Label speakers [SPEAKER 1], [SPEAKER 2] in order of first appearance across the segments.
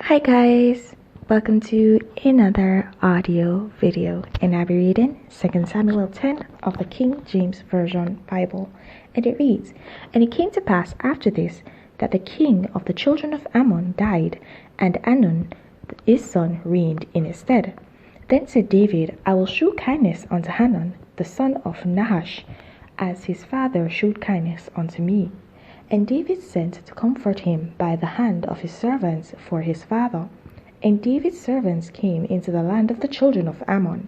[SPEAKER 1] Hi guys, welcome to another audio video, and I'll be reading 2 Samuel 10 of the King James Version Bible, and it reads, "And it came to pass after this, that the king of the children of Ammon died, and Hanun his son reigned in his stead. Then said David, I will shew kindness unto Hanun, the son of Nahash, as his father shewed kindness unto me. And David sent to comfort him by the hand of his servants for his father. And David's servants came into the land of the children of Ammon.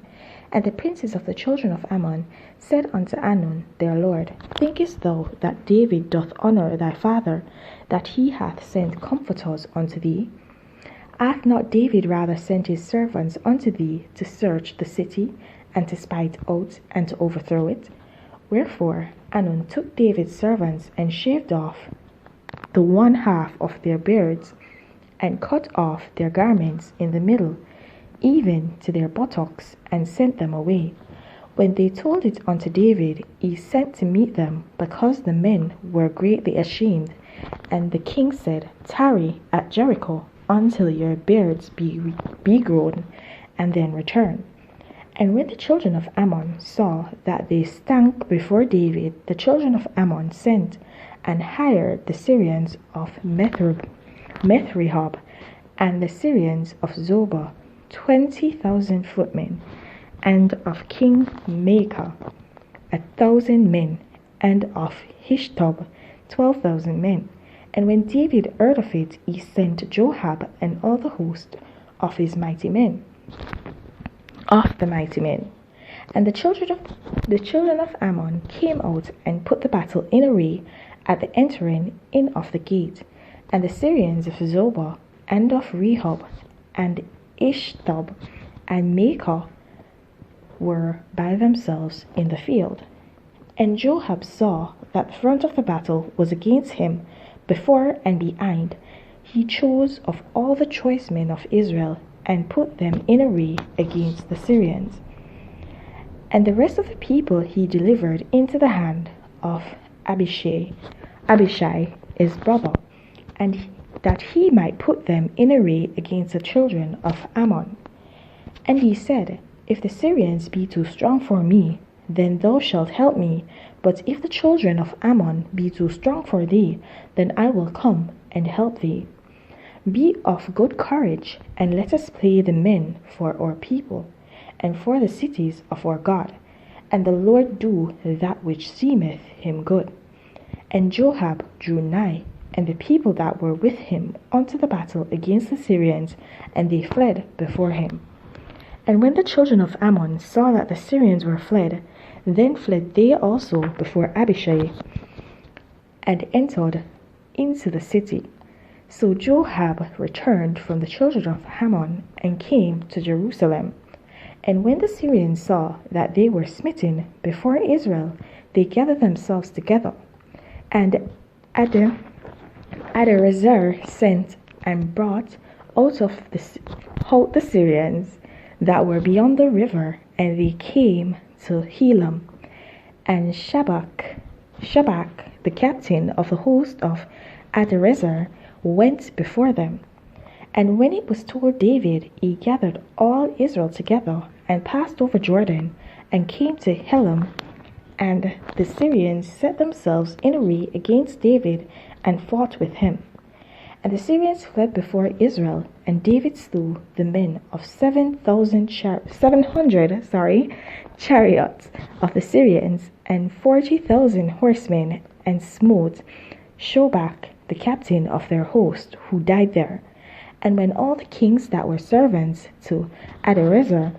[SPEAKER 1] And the princes of the children of Ammon said unto Hanun their lord, Thinkest thou that David doth honour thy father, that he hath sent comforters unto thee? Hath not David rather sent his servants unto thee to search the city, and to spy it out, and to overthrow it? Wherefore Hanun took David's servants, and shaved off the one half of their beards, and cut off their garments in the middle, even to their buttocks, and sent them away. When they told it unto David, he sent to meet them, because the men were greatly ashamed. And the king said, Tarry at Jericho until your beards be grown, and then return. And when the children of Ammon saw that they stank before David, the children of Ammon sent and hired the Syrians of Methrehob and the Syrians of Zobah 20,000 footmen, and of King Maacah 1,000 men, and of Hishtob 12,000 men. And when David heard of it, he sent Joab and all the host of his mighty men. And the children of Ammon came out and put the battle in array at the entering in of the gate. And the Syrians of Zobah and of Rehob and Ishtob and Maacah were by themselves in the field. And Joab saw that the front of the battle was against him, before and behind. He chose of all the choice men of Israel, and put them in array against the Syrians. And the rest of the people he delivered into the hand of Abishai his brother, and that he might put them in array against the children of Ammon. And he said, If the Syrians be too strong for me, then thou shalt help me. But if the children of Ammon be too strong for thee, then I will come and help thee. Be of good courage, and let us play the men for our people, and for the cities of our God, and the Lord do that which seemeth him good. And Joab drew nigh, and the people that were with him, unto the battle against the Syrians, and they fled before him. And when the children of Ammon saw that the Syrians were fled, then fled they also before Abishai, and entered into the city. So Joab returned from the children of Ammon, and came to Jerusalem. And when the Syrians saw that they were smitten before Israel, they gathered themselves together. And Adarazer sent and brought out the Syrians that were beyond the river, and they came to Helam. And Shabak, the captain of the host of Adarazer, went before them. And when it was told David, he gathered all Israel together, and passed over Jordan, and came to Helam. And the Syrians set themselves in array against David, and fought with him. And the Syrians fled before Israel, and David slew the men of 700 chariots of the Syrians, and 40,000 horsemen, and smote Shobak, the captain of their host, who died there. And when all the kings that were servants to Adarazer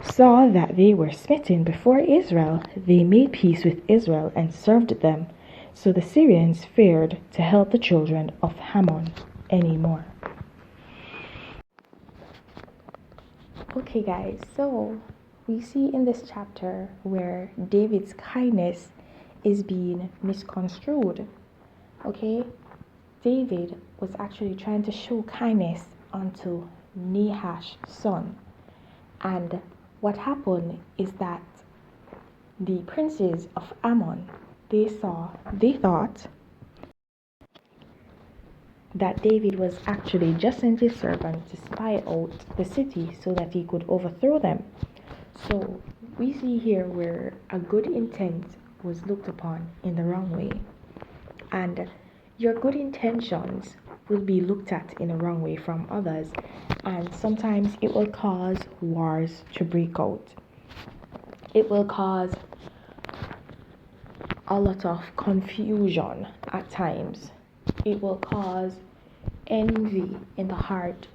[SPEAKER 1] saw that they were smitten before Israel, they made peace with Israel and served them. So the Syrians feared to help the children of Ammon anymore. Okay guys, so we see in this chapter where David's kindness is being misconstrued. Okay, David was actually trying to show kindness unto Nahash's son. And what happened is that the princes of Ammon, they thought that David was actually just sent his servant to spy out the city so that he could overthrow them. So we see here where a good intent was looked upon in the wrong way. And your good intentions will be looked at in a wrong way from others, and sometimes it will cause wars to break out. It will cause a lot of confusion at times. It will cause envy in the hearts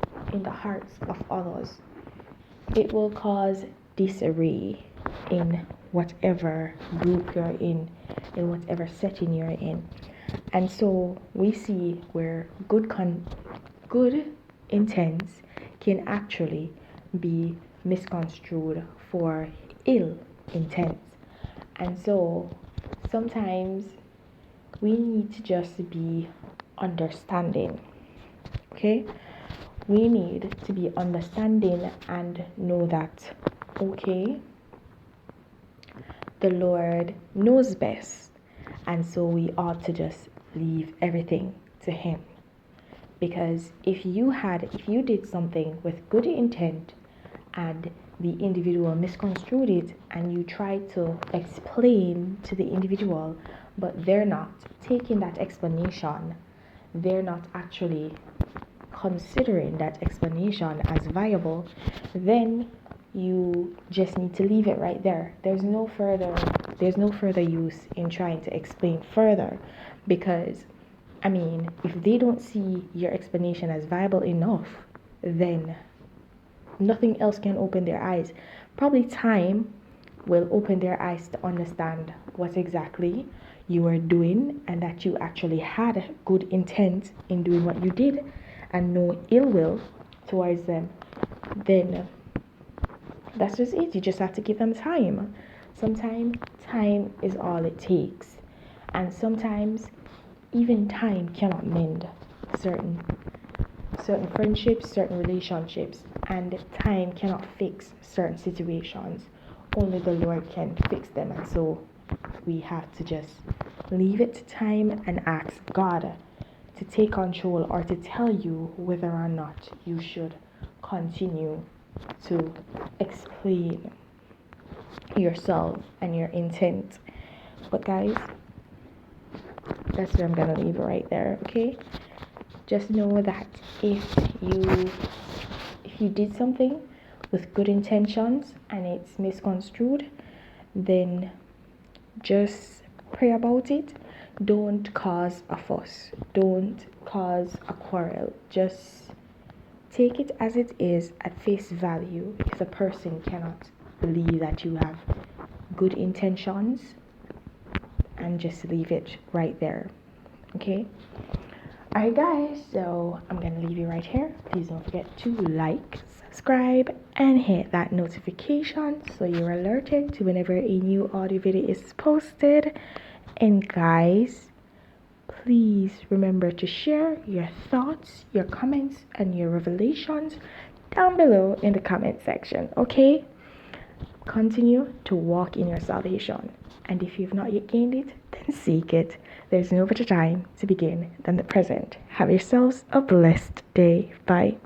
[SPEAKER 1] of others. It will cause disarray in whatever group you're in whatever setting you're in. And so we see where good intents can actually be misconstrued for ill intents. And so sometimes we need to just be understanding. Okay? We need to be understanding and know that, okay, the Lord knows best. And so we ought to just leave everything to Him. Because if you did something with good intent and the individual misconstrued it, and you try to explain to the individual, but they're not taking that explanation, they're not actually considering that explanation as viable, then you just need to leave it right there. There's no further use in trying to explain further, because if they don't see your explanation as viable enough, then nothing else can open their eyes. Probably time will open their eyes to understand what exactly you were doing, and that you actually had good intent in doing what you did and no ill will towards them. Then that's just it. You just have to give them time. Sometimes time is all it takes. And sometimes even time cannot mend certain friendships, certain relationships, and time cannot fix certain situations. Only the Lord can fix them. And so we have to just leave it to time and ask God to take control, or to tell you whether or not you should continue to explain yourself and your intent. But guys, that's where I'm gonna leave it right there. Okay, just know that if you did something with good intentions and it's misconstrued, then just pray about it. Don't cause a fuss, don't cause a quarrel. Just take it as it is at face value. If the person cannot believe that you have good intentions, and just leave it right there. Okay? Alright guys, so I'm gonna leave you right here. Please don't forget to like, subscribe, and hit that notification so you're alerted to whenever a new audio video is posted. And guys, please remember to share your thoughts, your comments, and your revelations down below in the comment section. Okay? Continue to walk in your salvation. And if you've not yet gained it, then seek it. There's no better time to begin than the present. Have yourselves a blessed day. Bye.